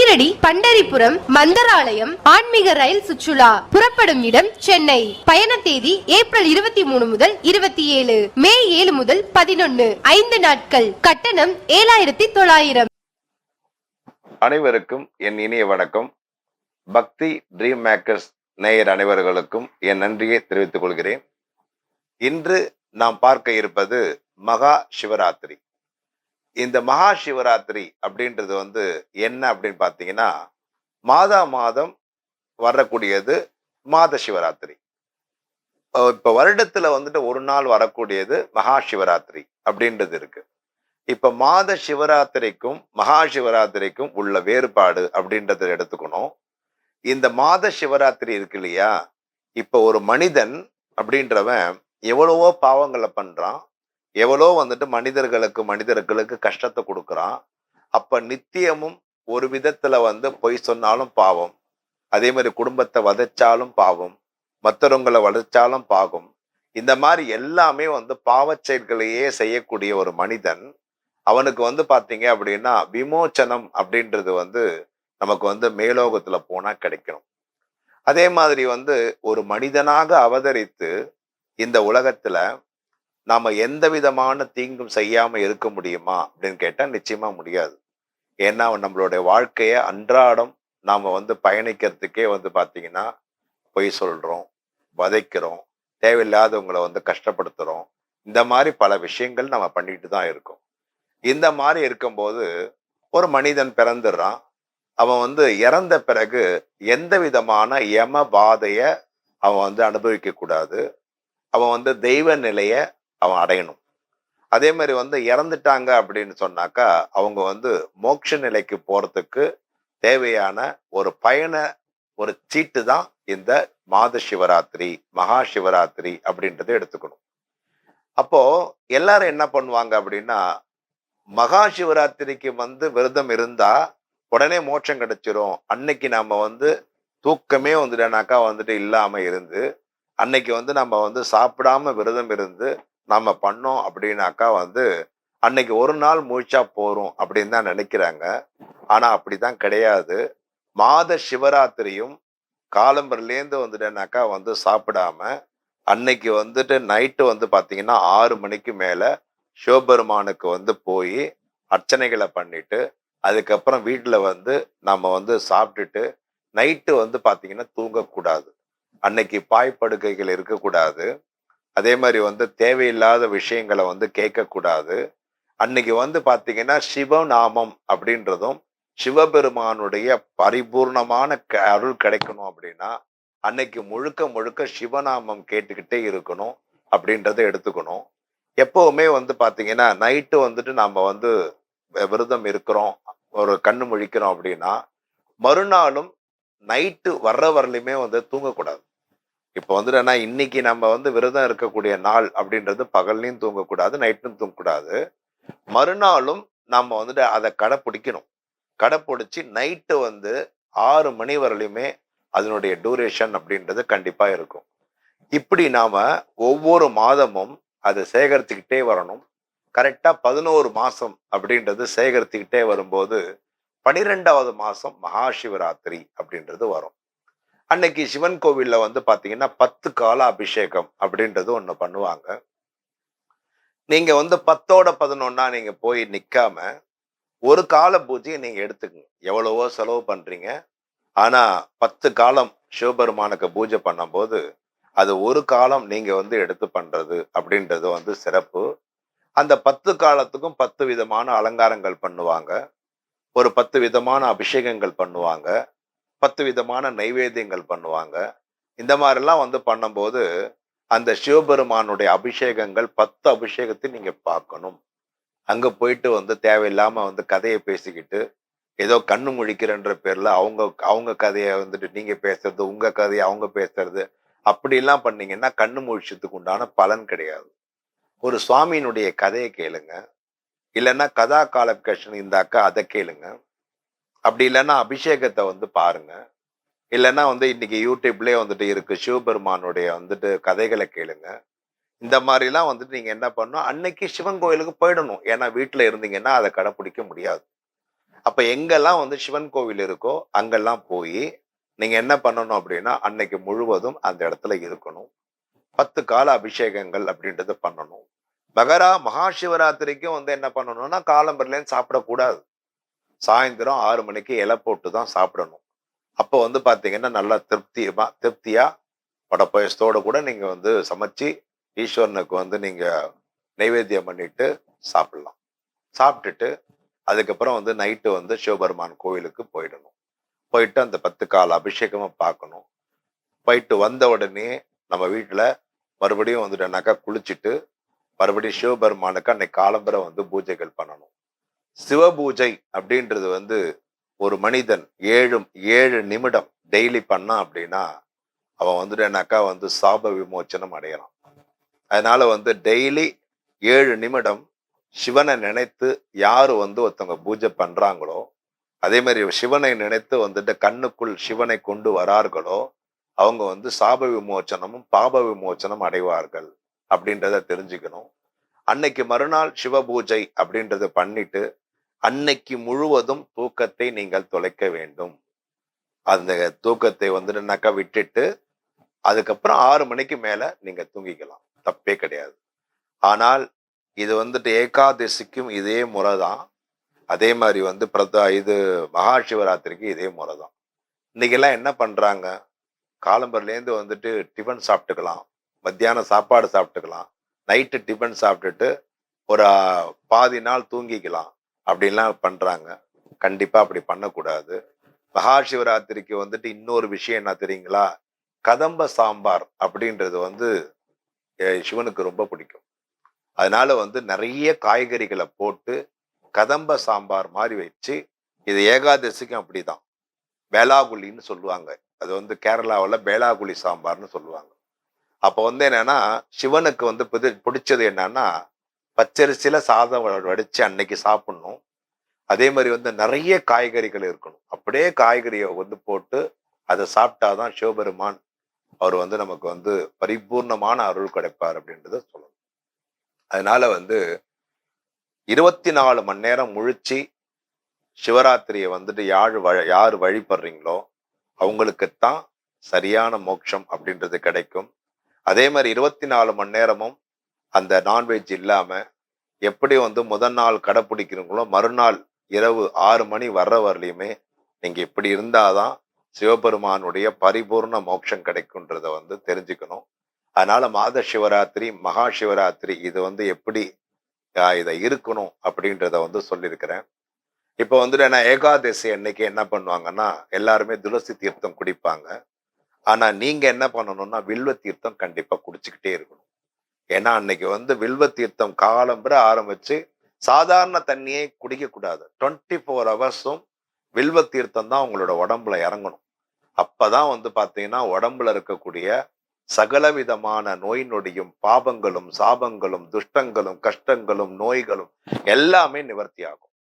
ஷீரடி, பண்டரிபுரம், மந்தராலயம் ஆன்மீக ரயில் சுற்றுலா. புறப்படும் இடம் சென்னை. பயண தேதி ஏப்ரல் 23 முதல் 27, மே 7 முதல் 11, 5 நாட்கள். கட்டணம் 7900. அனைவருக்கும் என் இனிய வணக்கம். பக்தி ட்ரீம் மேக்கர்ஸ் நேயர் அனைவர்களுக்கும் என் நன்றியை தெரிவித்துக் கொள்கிறேன். இன்று நாம் பார்க்க இருப்பது மகா சிவராத்திரி. இந்த மகா சிவராத்திரி அப்படின்றது என்ன அப்படின்னு பார்த்தீங்கன்னா, மாதம் வரக்கூடியது மாத சிவராத்திரி. இப்ப வருடத்துல ஒரு நாள் வரக்கூடியது மகா சிவராத்திரி அப்படின்றது இருக்கு. இப்ப மாத சிவராத்திரிக்கும் மகா சிவராத்திரிக்கும் உள்ள வேறுபாடு அப்படின்றத எடுத்துக்கணும். இந்த மாத சிவராத்திரி இருக்கு இல்லையா, இப்ப ஒரு மனிதன் அப்படின்றவன் எவ்வளவோ பாவங்களை பண்றான், எவ்வளோ மனிதர்களுக்கு கஷ்டத்தை கொடுக்குறான். அப்ப நித்தியமும் ஒரு விதத்துல பொய் சொன்னாலும் பாவம், அதே மாதிரி குடும்பத்தை வதைச்சாலும் பாவம், மற்றவங்களை வதைச்சாலும் பாவம். இந்த மாதிரி எல்லாமே பாவச் செயல்களையே செய்யக்கூடிய ஒரு மனிதன், அவனுக்கு பாத்தீங்க அப்படின்னா விமோச்சனம் அப்படின்றது நமக்கு மேலோகத்துல போனா கிடைக்கணும். அதே மாதிரி ஒரு மனிதனாக அவதரித்து இந்த உலகத்துல நாம எந்த விதமான தீங்கும் செய்யாம இருக்க முடியுமா அப்படின்னு கேட்டா நிச்சயமா முடியாது. ஏன்னா நம்மளுடைய வாழ்க்கைய அன்றாடம் நாம பயணிக்கிறதுக்கே பாத்தீங்கன்னா பொய் சொல்றோம், வதைக்கிறோம், தேவையில்லாதவங்களை கஷ்டப்படுத்துறோம். இந்த மாதிரி பல விஷயங்கள் நம்ம பண்ணிட்டு தான் இருக்கோம். இந்த மாதிரி இருக்கும்போது ஒரு மனிதன் பிறந்துடுறான். அவன் இறந்த பிறகு எந்த விதமான யம பாதைய அவன் அனுபவிக்க கூடாது. அவன் தெய்வ நிலைய அவன் அடையணும். அதே மாதிரி இறந்துட்டாங்க அப்படின்னு சொன்னாக்கா அவங்க மோட்ச நிலைக்கு போறதுக்கு தேவையான ஒரு சீட்டு தான் இந்த மாத சிவராத்திரி, மகா சிவராத்திரி அப்படின்றத எடுத்துக்கணும். அப்போ எல்லாரும் என்ன பண்ணுவாங்க அப்படின்னா, மகா சிவராத்திரிக்கு விரதம் இருந்தா உடனே மோட்சம் கிடைச்சிரும். அன்னைக்கு நாம தூக்கமே இல்லாம இருந்து அன்னைக்கு நம்ம சாப்பிடாம விரதம் இருந்து நாம பண்ணோம் அப்படின்னாக்கா அன்னைக்கு ஒரு நாள் முழிச்சா போறோம் அப்படின்னு தான் நினைக்கிறாங்க. ஆனா அப்படிதான் கிடையாது. மாத சிவராத்திரியும் காலம்பரிலேருந்து சாப்பிடாம அன்னைக்கு நைட்டு பாத்தீங்கன்னா 6 மணிக்கு மேல சிவபெருமானுக்கு போய் அர்ச்சனைகளை பண்ணிட்டு அதுக்கப்புறம் வீட்டுல நம்ம சாப்பிட்டுட்டு நைட்டு பாத்தீங்கன்னா தூங்கக்கூடாது. அன்னைக்கு பாய்ப்படுக்கைகள் இருக்கக்கூடாது. அதே மாதிரி தேவையில்லாத விஷயங்களை கேட்கக்கூடாது. அன்னைக்கு பாத்தீங்கன்னா சிவநாமம் அப்படின்றதும் சிவபெருமானுடைய பரிபூர்ணமான அருள் கிடைக்கணும் அப்படின்னா அன்னைக்கு முழுக்க முழுக்க சிவநாமம் கேட்டுக்கிட்டே இருக்கணும் அப்படின்றத எடுத்துக்கணும். எப்பவுமே பாத்தீங்கன்னா நைட்டு நம்ம விரதம் இருக்கிறோம், ஒரு கண்ணு முழிக்கிறோம் அப்படின்னா மறுநாளும் நைட்டு வர்ற வரலையுமே தூங்கக்கூடாது. இப்போ என்னன்னா இன்னைக்கு நம்ம விரதம் இருக்கக்கூடிய நாள் அப்படின்றது பகல்லையும் தூங்கக்கூடாது, நைட்டும் தூங்கக்கூடாது. மறுநாளும் நம்ம அதை கடைப்பிடிக்கணும். கடைப்பிடிச்சு நைட்டு 6 மணி வரலையுமே அதனுடைய டூரேஷன் அப்படின்றது கண்டிப்பா இருக்கும். இப்படி நாம ஒவ்வொரு மாதமும் அதை சேகரித்துக்கிட்டே வரணும். கரெக்டா 11 மாசம் அப்படின்றது சேகரித்துக்கிட்டே வரும்போது 12வது மாசம் மகா சிவராத்திரி அப்படின்றது வரும். அன்னைக்கு சிவன் கோவில்ல பாத்தீங்கன்னா 10 கால அபிஷேகம் அப்படின்றது ஒண்ணு பண்ணுவாங்க. நீங்க 10ஓட 11 நீங்க போய் நிக்காம ஒரு கால பூஜையை நீங்க எடுத்துக்கங்க. எவ்வளவோ செலவு பண்றீங்க, ஆனா 10 காலம் சிவபெருமானுக்கு பூஜை பண்ணும்போது அது ஒரு காலம் நீங்க எடுத்து பண்றது அப்படின்றது சிறப்பு. அந்த 10 காலத்துக்கும் 10 விதமான அலங்காரங்கள் பண்ணுவாங்க, ஒரு 10 விதமான அபிஷேகங்கள் பண்ணுவாங்க, 10 விதமான நைவேத்தியங்கள் பண்ணுவாங்க. இந்த மாதிரிலாம் பண்ணும்போது அந்த சிவபெருமானுடைய அபிஷேகங்கள் 10 அபிஷேகத்தை நீங்க பார்க்கணும். அங்க போயிட்டு தேவையில்லாம கதையை பேசிக்கிட்டு ஏதோ கண்ணு முழிக்கிறன்ற பேர்ல அவங்க கதையை நீங்க பேசுறது, உங்க கதையை அவங்க பேசுறது, அப்படிலாம் பண்ணீங்கன்னா கண்ணு முழிச்சதுக்கு உண்டான பலன் கிடையாது. ஒரு சுவாமியினுடைய கதையை கேளுங்க, இல்லைன்னா கதா காலப்கேஷன் இருந்தாக்கா அதை கேளுங்க. அப்படி இல்லைன்னா அபிஷேகத்தை பாருங்க. இல்லைன்னா இன்னைக்கு யூடியூப்லயே இருக்கு, சிவபெருமானுடைய கதைகளை கேளுங்க. இந்த மாதிரிலாம் நீங்க என்ன பண்ணணும், அன்னைக்கு சிவன் கோயிலுக்கு போயிடணும். ஏன்னா வீட்டுல இருந்தீங்கன்னா அதை கடைப்பிடிக்க முடியாது. அப்ப எங்கெல்லாம் வந்து சிவன் கோவில் இருக்கோ அங்கெல்லாம் போய் நீங்க என்ன பண்ணணும் அப்படின்னா அன்னைக்கு முழுவதும் அந்த இடத்துல இருக்கணும். 10 கால அபிஷேகங்கள் அப்படின்றத பண்ணணும். மகா சிவராத்திரிக்கும் வந்து என்ன பண்ணணும்னா காலம்பரிலேருந்து சாப்பிடக்கூடாது. சாயந்தரம் 6 மணிக்கு இலை போட்டு தான் சாப்பிடணும். அப்போ வந்து பாத்தீங்கன்னா நல்லா திருப்தியா படப்பயசத்தோட கூட நீங்க வந்து சமைச்சு ஈஸ்வரனுக்கு வந்து நீங்க நைவேத்தியம் பண்ணிட்டு சாப்பிடலாம். சாப்பிட்டுட்டு அதுக்கப்புறம் வந்து நைட்டு வந்து சிவபெருமான் கோவிலுக்கு போயிடணும். போயிட்டு அந்த 10 கால அபிஷேகமும் பார்க்கணும். போயிட்டு வந்த உடனே நம்ம வீட்டுல மறுபடியும் வந்துட்டோம்னாக்கா குளிச்சுட்டு மறுபடியும் சிவபெருமானுக்கு அன்னைக்கு காலம்பரை வந்து பூஜைகள் பண்ணணும். சிவபூஜை அப்படின்றது வந்து ஒரு மனிதன் 7 நிமிடம் டெய்லி பண்ணான் அப்படின்னா அவன் வந்துட்டேனாக்கா வந்து சாப விமோச்சனம் அடையலாம். அதனால வந்து டெய்லி 7 நிமிடம் சிவனை நினைத்து யாரு வந்து ஒருத்தவங்க பூஜை பண்றாங்களோ, அதே மாதிரி சிவனை நினைத்து வந்துட்டு கண்ணுக்குள் சிவனை கொண்டு வரார்களோ அவங்க வந்து சாப விமோச்சனமும் பாப விமோச்சனம் அடைவார்கள் அப்படின்றத தெரிஞ்சுக்கணும். அன்னைக்கு மறுநாள் சிவ பூஜை அப்படின்றத பண்ணிட்டு அன்னைக்கு முழுவதும் தூக்கத்தை நீங்கள் தொலைக்க வேண்டும். அந்த தூக்கத்தை வந்துட்டுனாக்கா விட்டுட்டு அதுக்கப்புறம் 6 மணிக்கு மேல நீங்க தூங்கிக்கலாம், தப்பே கிடையாது. ஆனால் இது வந்துட்டு ஏகாதசிக்கும் இதே முறைதான். அதே மாதிரி வந்து இது மகா சிவராத்திரிக்கு இதே முறைதான். இன்னைக்கெல்லாம் என்ன பண்றாங்க, காலம்பரிலேருந்து வந்துட்டு டிஃபன் சாப்பிட்டுக்கலாம், மத்தியானம் சாப்பாடு சாப்பிட்டுக்கலாம், நைட்டு டிஃபன் சாப்பிட்டுட்டு ஒரு பாதி நாள் தூங்கிக்கலாம் அப்படின்லாம் பண்றாங்க. கண்டிப்பா அப்படி பண்ணக்கூடாது. மகா சிவராத்திரிக்கு வந்துட்டு இன்னொரு விஷயம் என்ன தெரியுங்களா, கதம்ப சாம்பார் அப்படின்றது வந்து சிவனுக்கு ரொம்ப பிடிக்கும். அதனால வந்து நிறைய காய்கறிகளை போட்டு கதம்ப சாம்பார் மாதிரி வச்சு, இது ஏகாதசிக்கும் அப்படிதான். வேளாகுழின்னு சொல்லுவாங்க. அது வந்து கேரளாவில் வேளாகுழி சாம்பார்னு சொல்லுவாங்க. அப்போ வந்து என்னன்னா சிவனுக்கு வந்து பிடிச்சது என்னன்னா பச்சரிசியில சாதம் வடிச்சு அன்னைக்கு சாப்பிடணும். அதே மாதிரி வந்து நிறைய காய்கறிகள் இருக்கணும். அப்படியே காய்கறியை வந்து போட்டு அதை சாப்பிட்டாதான் சிவபெருமான் அவர் வந்து நமக்கு வந்து பரிபூர்ணமான அருள் கிடைப்பார் அப்படின்றத சொல்லணும். அதனால வந்து 24 மணி நேரம் முழிச்சு சிவராத்திரியை வந்துட்டு யாரு வழிபடுறீங்களோ அவங்களுக்குத்தான் சரியான மோட்சம் அப்படின்றது கிடைக்கும். அதே மாதிரி 24 மணி நேரமும் அந்த நான்வெஜ் இல்லாம எப்படி வந்து முதல் நாள் கடைப்பிடிக்கிறீங்களோ மறுநாள் இரவு 6 மணி வர்ற வரலையுமே நீங்க இப்படி இருந்தாதான் சிவபெருமானுடைய பரிபூர்ண மோட்சம் கிடைக்கும்ன்றத வந்து தெரிஞ்சுக்கணும். அதனால மாத சிவராத்திரி மகா சிவராத்திரி இது வந்து எப்படி இதை இருக்கணும் அப்படின்றத வந்து சொல்லியிருக்கிறேன். இப்போ வந்துட்டு என்ன ஏகாதசி அன்னைக்கு என்ன பண்ணுவாங்கன்னா எல்லாருமே துளசி தீர்த்தம் குடிப்பாங்க. ஆனா நீங்க என்ன பண்ணணும்னா வில்வ தீர்த்தம் கண்டிப்பா குடிச்சுக்கிட்டே இருக்கணும். ஏன்னா அன்னைக்கு வந்து வில்வ தீர்த்தம் காலம்பர ஆரம்பிச்சு சாதாரண தண்ணியே குடிக்க கூடாது. 24 ஹவர்ஸும் வில்வ தீர்த்தம் தான் உங்களோட உடம்புல இறங்கணும். அப்பதான் வந்து பாத்தீங்கன்னா உடம்புல இருக்கக்கூடிய சகலவிதமான நோய் நொடியும் பாபங்களும் சாபங்களும் துஷ்டங்களும் கஷ்டங்களும் நோய்களும் எல்லாமே நிவர்த்தி ஆகும்.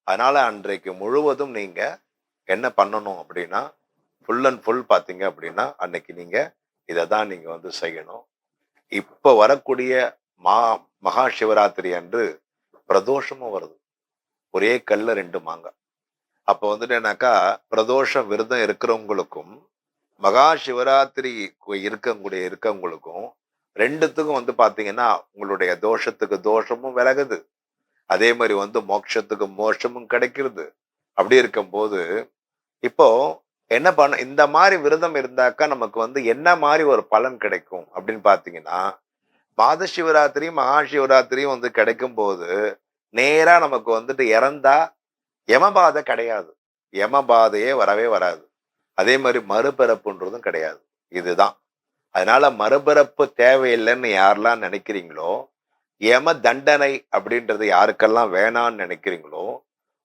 அதனால அன்றைக்கு முழுவதும் நீங்க என்ன பண்ணணும் அப்படின்னா ஃபுல் அண்ட் ஃபுல் பாத்தீங்க அப்படின்னா அன்னைக்கு நீங்க இதை தான் நீங்க வந்து செய்யணும். இப்ப வரக்கூடிய மகா சிவராத்திரி அன்று பிரதோஷமும் வருது. ஒரே கல்ல 2 மாங்காய். அப்ப வந்துட்டு என்னக்கா பிரதோஷ விரதம் இருக்கிறவங்களுக்கும் மகா சிவராத்திரி இருக்கவங்களுக்கும் ரெண்டுத்துக்கும் வந்து பாத்தீங்கன்னா உங்களுடைய தோஷத்துக்கு தோஷமும் விலகுது, அதே மாதிரி வந்து மோட்சத்துக்கு மோட்சமும் கிடைக்கிறது. அப்படி இருக்கும்போது இப்போ என்ன பண்ண இந்த மாதிரி விரதம் இருந்தாக்கா நமக்கு வந்து என்ன மாதிரி ஒரு பலன் கிடைக்கும் அப்படின்னு பாத்தீங்கன்னா மாத சிவராத்திரியும் மகா சிவராத்திரியும் வந்து கிடைக்கும் போது நேரா நமக்கு வந்துட்டு இறந்தா யமபாதை கிடையாது, யமபாதையே வரவே வராது. அதே மாதிரி மறுபிறப்புன்றதும் கிடையாது. இதுதான். அதனால மறுபிறப்பு தேவையில்லைன்னு யாரெல்லாம் நினைக்கிறீங்களோ, யம தண்டனை அப்படின்றது யாருக்கெல்லாம் வேணான்னு நினைக்கிறீங்களோ,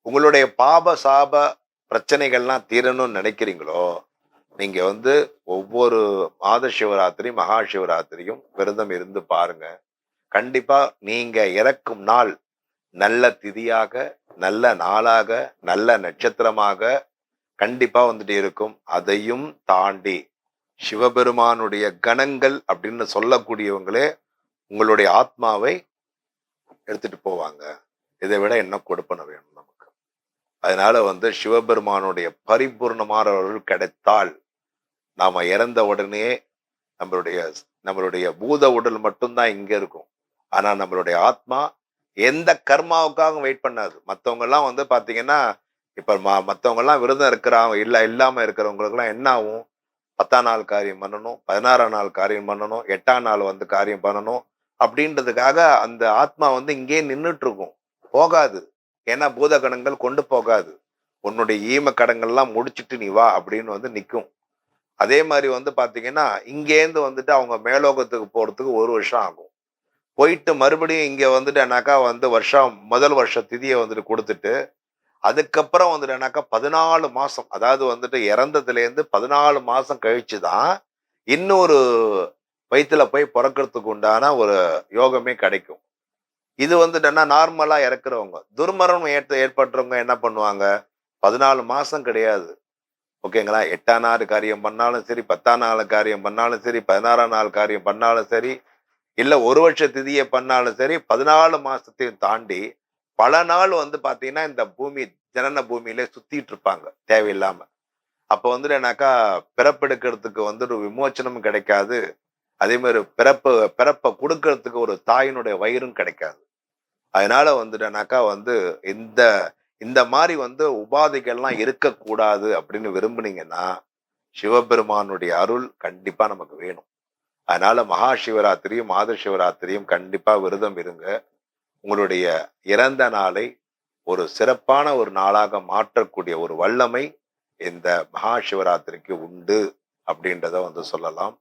உங்களுடைய பாப சாப பிரச்சனைகள்லாம் தீரணும்னு நினைக்கிறீங்களோ, நீங்க வந்து ஒவ்வொரு மாத சிவராத்திரி மகா சிவராத்திரியும் விரதம் இருந்து பாருங்க. கண்டிப்பா நீங்க இறக்கும் நாள் நல்ல திதியாக, நல்ல நாளாக, நல்ல நட்சத்திரமாக கண்டிப்பா வந்துட்டு இருக்கும். அதையும் தாண்டி சிவபெருமானுடைய கணங்கள் அப்படின்னு சொல்லக்கூடியவங்களே உங்களுடைய ஆத்மாவை எடுத்துட்டு போவாங்க. இதை விட என்ன கொடுப்பன வேணும் நமக்கு? அதனால வந்து சிவபெருமானுடைய பரிபூர்ணமான அருள் கிடைத்தால் நாம இறந்த உடனே நம்மளுடைய நம்மளுடைய பூத உடல் மட்டும்தான் இங்க இருக்கும். ஆனா நம்மளுடைய ஆத்மா எந்த கர்மாவுக்காகவும் வெயிட் பண்ணாது. மத்தவங்க எல்லாம் வந்து பாத்தீங்கன்னா, இப்ப மத்தவங்க எல்லாம் விரதம் இருக்கிறாங்க இல்லாம இருக்கிறவங்களுக்கு எல்லாம் என்ன ஆகும்? 10ஆம் நாள் காரியம் பண்ணணும், 16ஆம் நாள் காரியம் பண்ணணும், 8ஆம் நாள் வந்து காரியம் பண்ணணும் அப்படின்றதுக்காக அந்த ஆத்மா வந்து இங்கேயே நின்றுட்டு இருக்கும். போகாது. ஏன்னா பூதகணங்கள் கொண்டு போகாது. உன்னுடைய ஈம கடங்கள்லாம் முடிச்சிட்டு நீ வா அப்படின்னு வந்து நிற்கும். அதே மாதிரி வந்து பாத்தீங்கன்னா, இங்கேருந்து வந்துட்டு அவங்க மேலோகத்துக்கு போறதுக்கு 1 வருஷம் ஆகும். போயிட்டு மறுபடியும் இங்க வந்துட்டேனாக்கா வந்து முதல் வருஷ திதியை வந்துட்டு கொடுத்துட்டு, அதுக்கப்புறம் வந்துட்டேனாக்கா 14 மாசம், அதாவது வந்துட்டு இறந்ததுலேருந்து 14 மாசம் கழிச்சு தான் இன்னொரு வயித்துல போய் பிறக்கிறதுக்கு உண்டான ஒரு யோகமே கிடைக்கும். இது வந்துட்டேன்னா நார்மலா இறக்குறவங்க. துர்மரணம் ஏற்படுறவங்க என்ன பண்ணுவாங்க? 14 மாசம் கிடையாது. ஓகேங்களா? 8ஆம் நாள் காரியம் பண்ணாலும் சரி, 10ஆம் நாள் காரியம் பண்ணாலும் சரி, 16ஆம் நாள் காரியம் பண்ணாலும் சரி, இல்ல 1 வருஷ திதியை பண்ணாலும் சரி, 14 மாசத்தையும் தாண்டி பல நாள் வந்து பாத்தீங்கன்னா இந்த ஜனன பூமியிலே சுத்திட்டு இருப்பாங்க தேவையில்லாம. அப்ப வந்துட்டு என்னாக்கா பிறப்பெடுக்கிறதுக்கு வந்து ஒரு விமோச்சனமும் கிடைக்காது. அதே மாதிரி பிறப்பை கொடுக்கறதுக்கு ஒரு தாயினுடைய வயிறும் கிடைக்காது. அதனால வந்துட்டேனாக்கா வந்து இந்த இந்த மாதிரி வந்து உபாதைகள்லாம் இருக்கக்கூடாது அப்படின்னு விரும்புனீங்கன்னா சிவபெருமானுடைய அருள் கண்டிப்பா நமக்கு வேணும். அதனால மகா சிவராத்திரியும் மாத சிவராத்திரியும் கண்டிப்பா விரதம் இருங்க. உங்களுடைய இறந்த நாளை ஒரு சிறப்பான ஒரு நாளாக மாற்றக்கூடிய ஒரு வல்லமை இந்த மகா சிவராத்திரிக்கு உண்டு அப்படின்றத வந்து சொல்லலாம்.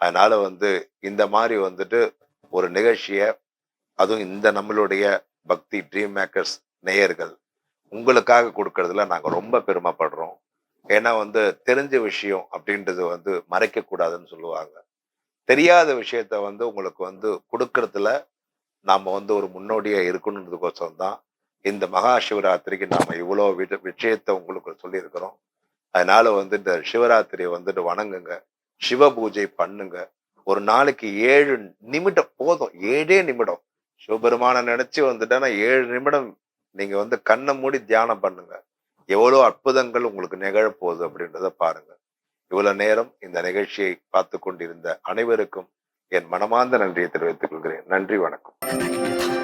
அதனால வந்து இந்த மாதிரி வந்துட்டு ஒரு நிகழ்ச்சியை, அதுவும் இந்த நம்மளுடைய பக்தி ட்ரீம் மேக்கர்ஸ் நேயர்கள் உங்களுக்காக கொடுக்கறதுல நாங்க ரொம்ப பெருமைப்படுறோம். ஏன்னா வந்து தெரிஞ்ச விஷயம் அப்படின்றது வந்து மறைக்க கூடாதுன்னு சொல்லுவாங்க. தெரியாத விஷயத்த வந்து உங்களுக்கு வந்து கொடுக்கறதுல நாம வந்து ஒரு முன்னோடியா இருக்கணுன்றதுக்கோசரம் தான் இந்த மகா சிவராத்திரிக்கு நாம இவ்வளோ விஷயத்த உங்களுக்கு சொல்லியிருக்கிறோம். அதனால வந்து இந்த சிவராத்திரியை வந்துட்டு வணங்குங்க, சிவ பூஜை பண்ணுங்க. ஒரு நாளைக்கு 7 நிமிடம் போதும், 7 நிமிடம் சிவபெருமான நினைச்சு வந்துட்டேன்னா 7 நிமிடம் நீங்க வந்து கண்ணை மூடி தியானம் பண்ணுங்க. எவ்வளவு அற்புதங்கள் உங்களுக்கு நிகழப்போகுது அப்படின்றத பாருங்க. இவ்வளவு நேரம் இந்த நிகழ்ச்சியை பார்த்து கொண்டிருந்த அனைவருக்கும் என் மனமார்ந்த நன்றியை தெரிவித்துக் கொள்கிறேன். நன்றி, வணக்கம்.